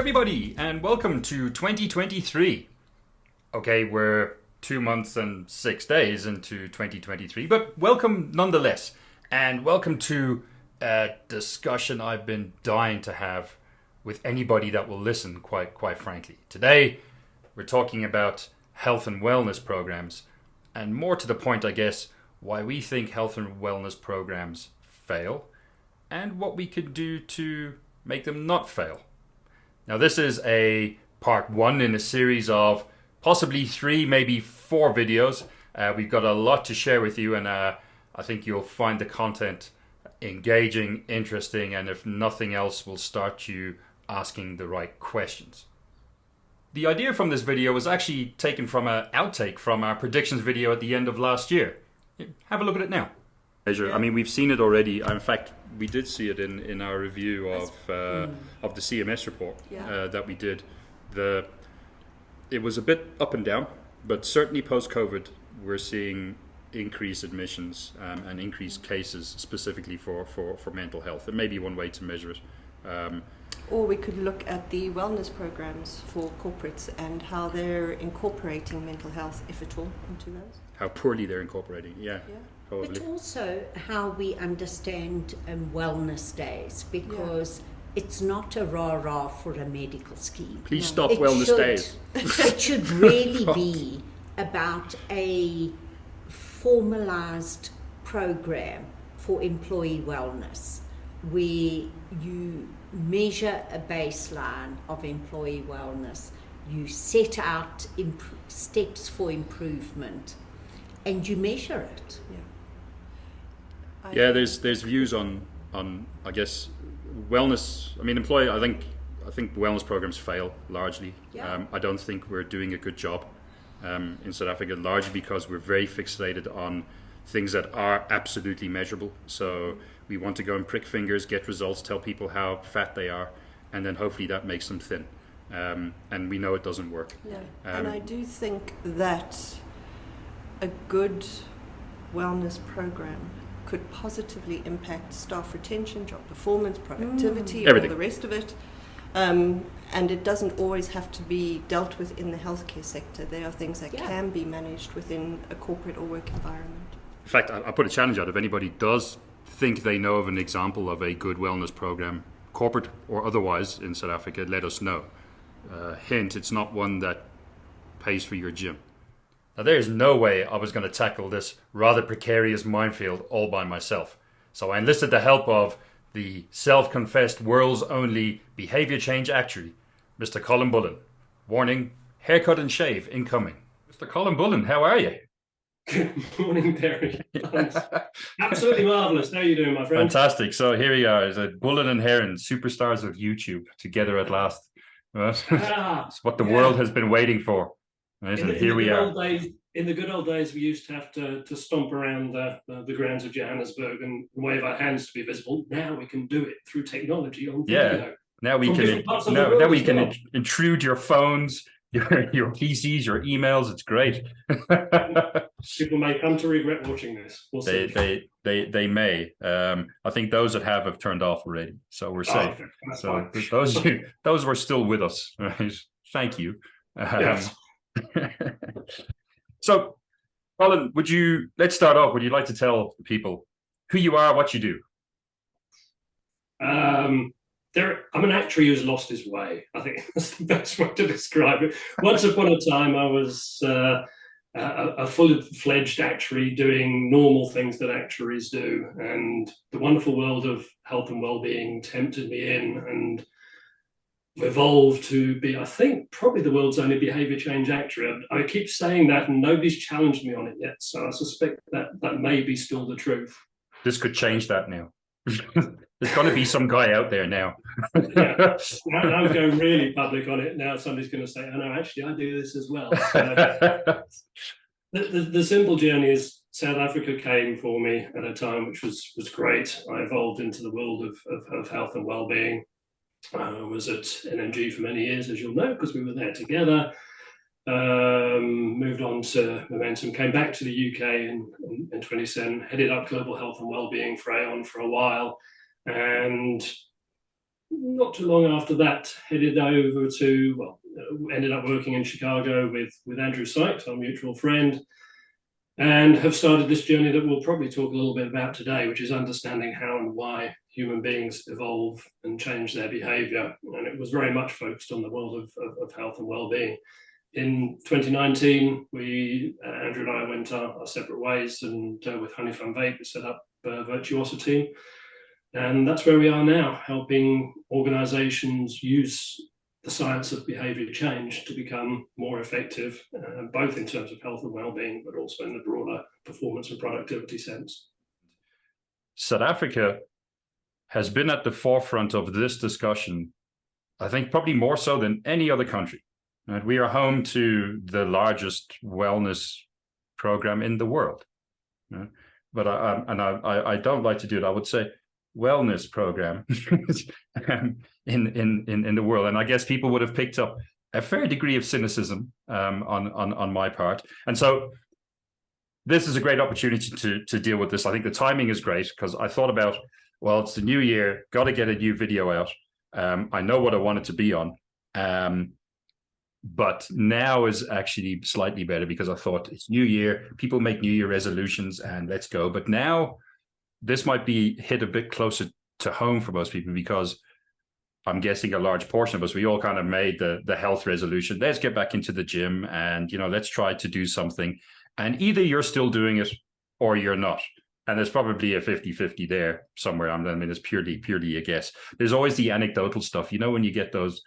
everybody, and welcome to 2023. Okay, we're 2 months and 6 days into 2023, but welcome nonetheless. And welcome to a discussion I've been dying to have with anybody that will listen, quite frankly. Today, we're talking about health and wellness programs, and more to the point, I guess, why we think health and wellness programs fail, and what we could do to make them not fail. Now, this is a part one in a series of possibly 3, maybe 4 videos. We've got a lot to share with you, and I think you'll find the content engaging, interesting, and if nothing else, will start you asking the right questions. The idea from this video was actually taken from an outtake from our predictions video at the end of last year. Have a look at it now. I mean, we've seen it already. In fact, we did see it in our review of the CMS report that we did. It was a bit up and down, but certainly post-COVID, we're seeing increased admissions and increased cases specifically for mental health. It may be one way to measure it. Or we could look at the wellness programs for corporates and how they're incorporating mental health, if at all, into those. How poorly they're incorporating, yeah. Probably. But also how we understand wellness days, because it's not a rah-rah for a medical scheme. Please stop wellness days. It should really be about a formalized program for employee wellness, where you measure a baseline of employee wellness, you set out steps for improvement, and you measure it. There's views on I guess wellness. I mean, employee. I think wellness programs fail largely. I don't think we're doing a good job in South Africa, largely because we're very fixated on things that are absolutely measurable. So we want to go and prick fingers, get results, tell people how fat they are, and then hopefully that makes them thin. And we know it doesn't work. And I do think that a good wellness program could positively impact staff retention, job performance, productivity, all the rest of it. And it doesn't always have to be dealt with in the healthcare sector. There are things that can be managed within a corporate or work environment. In fact, I'll put a challenge out. If anybody does think they know of an example of a good wellness program, corporate or otherwise, in South Africa, let us know. Hint, it's not one that pays for your gym. Now, there's no way I was going to tackle this rather precarious minefield all by myself. So I enlisted the help of the self-confessed world's only behavior change actuary, Mr. Colin Bullen. Warning, haircut and shave incoming. Mr. Colin Bullen, how are you? Good morning, Derek. Absolutely marvellous. How are you doing, my friend? Fantastic. So here we are, as a Bullen and Heron, superstars of YouTube, together at last. It's what the world has been waiting for. Here we are. In the good old days, we used to have to stomp around the grounds of Johannesburg and wave our hands to be visible. Now we can do it through technology on video. Now we can intrude your phones, your PCs, your emails. It's great. People may come to regret watching this. We'll see. They may. I think those that have turned off already, so we're safe. So those were still with us. Right? Thank you. Yes. So, Colin, let's start off. Would you like to tell people who you are, what you do? I'm an actuary who's lost his way. I think that's the best way to describe it. Once upon a time, I was a full-fledged actuary doing normal things that actuaries do, and the wonderful world of health and well-being tempted me in and evolved to be, I think, probably the world's only behavior change actuary. I keep saying that and nobody's challenged me on it yet, so I suspect that may be still the truth. This could change that now. There's got to be some guy out there now. Now I'm going really public on it. Now somebody's going to say, oh no, actually I do this as well. So, the simple journey is South Africa came for me at a time which was great. I evolved into the world of health and well-being. I was at NMG for many years, as you'll know, because we were there together. Moved on to Momentum, came back to the UK in 2010, headed up global health and wellbeing for Aon for a while, and not too long after that, headed over to, ended up working in Chicago with Andrew Sykes, our mutual friend, and have started this journey that we'll probably talk a little bit about today, which is understanding how and why human beings evolve and change their behavior. And it was very much focused on the world of health and well-being. In 2019, Andrew and I went our separate ways, and with Honey Fun Vape, we set up Virtuosity. And that's where we are now, helping organizations use the science of behavior change to become more effective, both in terms of health and well-being, but also in the broader performance and productivity sense. South Africa has been at the forefront of this discussion, I think probably more so than any other country. Right? We are home to the largest wellness program in the world. Right? But I don't like to do it. I would say wellness program in the world. And I guess people would have picked up a fair degree of cynicism on my part. And so this is a great opportunity to deal with this. I think the timing is great because I thought about, well, it's the new year, got to get a new video out. I know what I want it to be on. But now is actually slightly better because I thought it's new year, people make new year resolutions and let's go. But now this might be hit a bit closer to home for most people because I'm guessing a large portion of us, we all kind of made the health resolution. Let's get back into the gym and, let's try to do something. And either you're still doing it or you're not. And there's probably a 50-50 there somewhere. I mean, it's purely a guess. There's always the anecdotal stuff, when you get those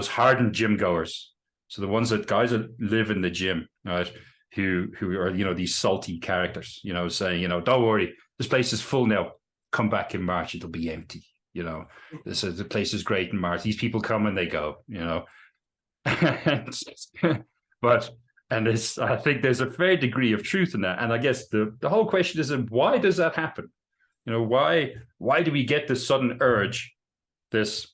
hardened gym goers. So the ones that guys that live in the gym, right, who are, these salty characters, saying, don't worry, this place is full now. Come back in March, it'll be empty. The place is great in March. These people come and they go, and I think there's a fair degree of truth in that. And I guess the whole question is, why does that happen? Why do we get this sudden urge, this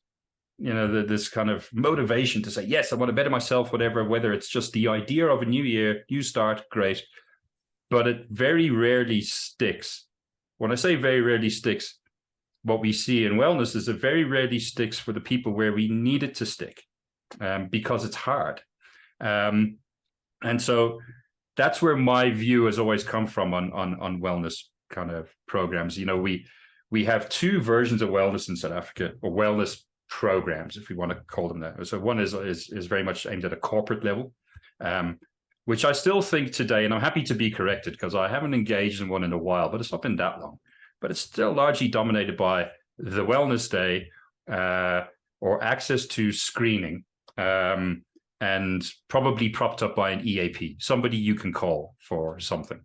kind of motivation to say, yes, I want to better myself, whether it's just the idea of a new year, new start, great. But it very rarely sticks. When I say very rarely sticks, what we see in wellness is it very rarely sticks for the people where we need it to stick because it's hard. And so that's where my view has always come from on wellness kind of programs. We have two versions of wellness in South Africa, or wellness programs, if we want to call them that. So one is very much aimed at a corporate level, which I still think today, and I'm happy to be corrected because I haven't engaged in one in a while, but it's not been that long. But it's still largely dominated by the wellness day or access to screening, and probably propped up by an EAP, somebody you can call for something.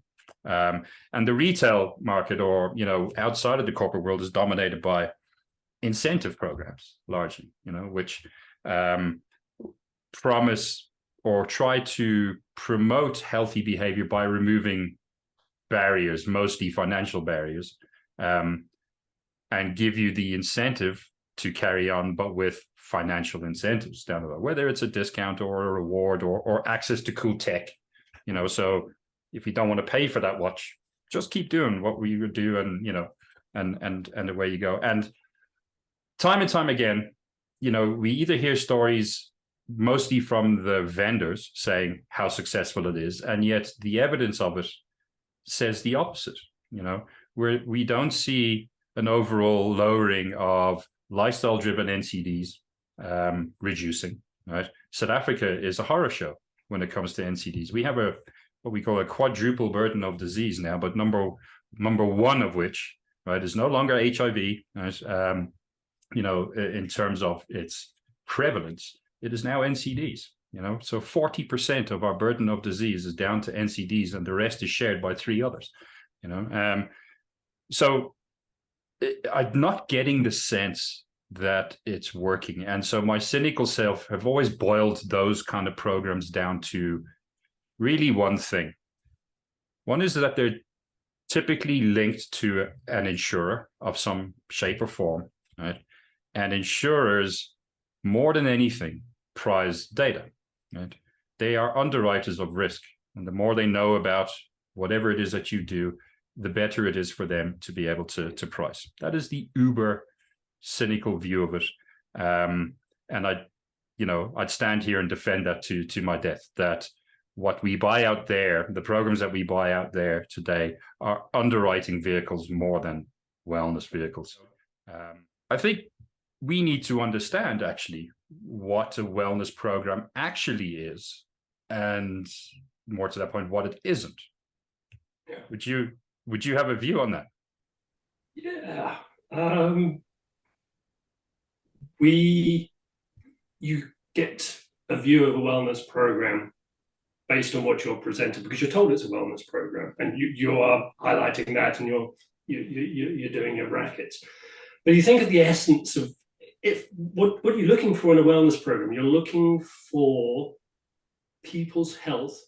And the retail market, or outside of the corporate world, is dominated by incentive programs largely, which promise or try to promote healthy behavior by removing barriers, mostly financial barriers, and give you the incentive to carry on, but with financial incentives down the road, whether it's a discount or a reward or access to cool tech. So if you don't want to pay for that watch, just keep doing what we would do, and away you go. And time again, we either hear stories mostly from the vendors saying how successful it is, and yet the evidence of it says the opposite. We don't see an overall lowering of lifestyle-driven NCDs reducing. Right? South Africa is a horror show when it comes to NCDs. We have what we call a quadruple burden of disease now, but number one of which, right, is no longer HIV. Right? In terms of its prevalence, it is now NCDs. So 40% of our burden of disease is down to NCDs, and the rest is shared by 3 others. So I'm not getting the sense that it's working. And so my cynical self have always boiled those kind of programs down to really one thing. One is that they're typically linked to an insurer of some shape or form, right? And insurers, more than anything, prize data, right? They are underwriters of risk. And the more they know about whatever it is that you do, the better it is for them to be able to price. That is the uber cynical view of it. And I'd stand here and defend that to my death, that what we buy out there, the programs that we buy out there today, are underwriting vehicles more than wellness vehicles. I think we need to understand actually what a wellness program actually is, and more to that point, what it isn't. Yeah. Would you have a view on that? Yeah. You get a view of a wellness program based on what you're presented, because you're told it's a wellness program, and you are highlighting that, and you're doing your brackets. But you think of the essence of what you're looking for in a wellness program. You're looking for people's health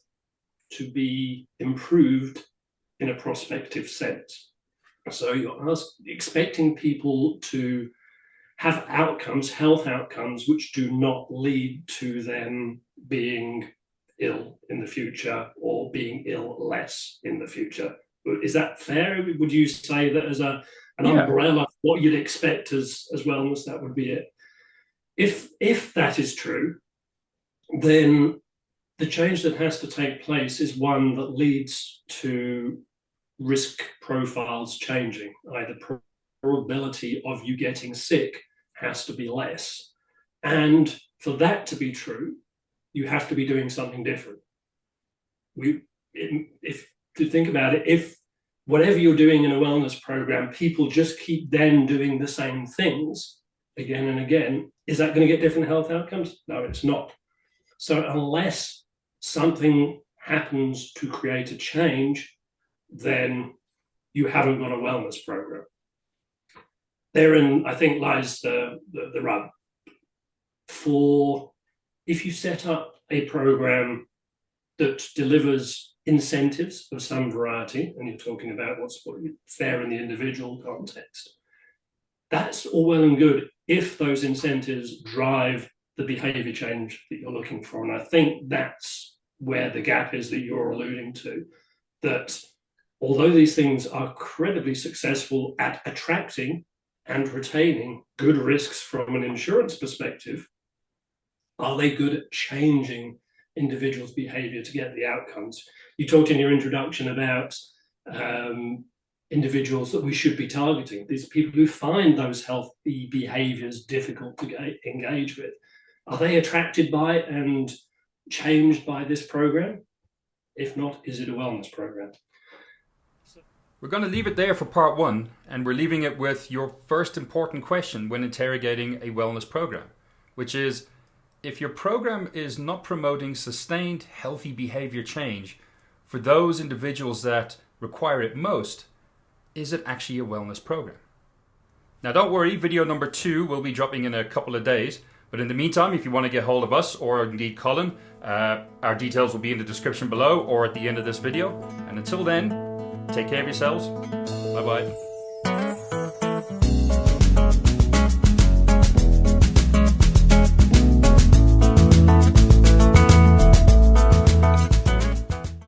to be improved in a prospective sense. So you're expecting people to have outcomes, health outcomes, which do not lead to them being ill in the future or being ill less in the future. Is that fair? Would you say that as an umbrella, what you'd expect as wellness, that would be it? If that is true, then the change that has to take place is one that leads to risk profiles changing. Either probability of you getting sick has to be less. And for that to be true, you have to be doing something different. If to think about it, if whatever you're doing in a wellness program, people just keep then doing the same things again and again, is that going to get different health outcomes? No, it's not. So unless something happens to create a change, then you haven't got a wellness program. Therein, I think, lies the rub. If you set up a program that delivers incentives of some variety, and you're talking about what's fair in the individual context, that's all well and good if those incentives drive the behavior change that you're looking for. And I think that's where the gap is that you're alluding to, that although these things are incredibly successful at attracting and retaining good risks from an insurance perspective, are they good at changing individuals' behavior to get the outcomes? You talked in your introduction about individuals that we should be targeting, these people who find those healthy behaviors difficult to engage with. Are they attracted by and changed by this program? If not, is it a wellness program? We're going to leave it there for part one, and we're leaving it with your first important question when interrogating a wellness program, which is, if your program is not promoting sustained healthy behavior change for those individuals that require it most, is it actually a wellness program? Now don't worry, video number 2 will be dropping in a couple of days, but in the meantime, if you want to get hold of us, or indeed Colin, our details will be in the description below or at the end of this video. And until then, take care of yourselves. Bye bye.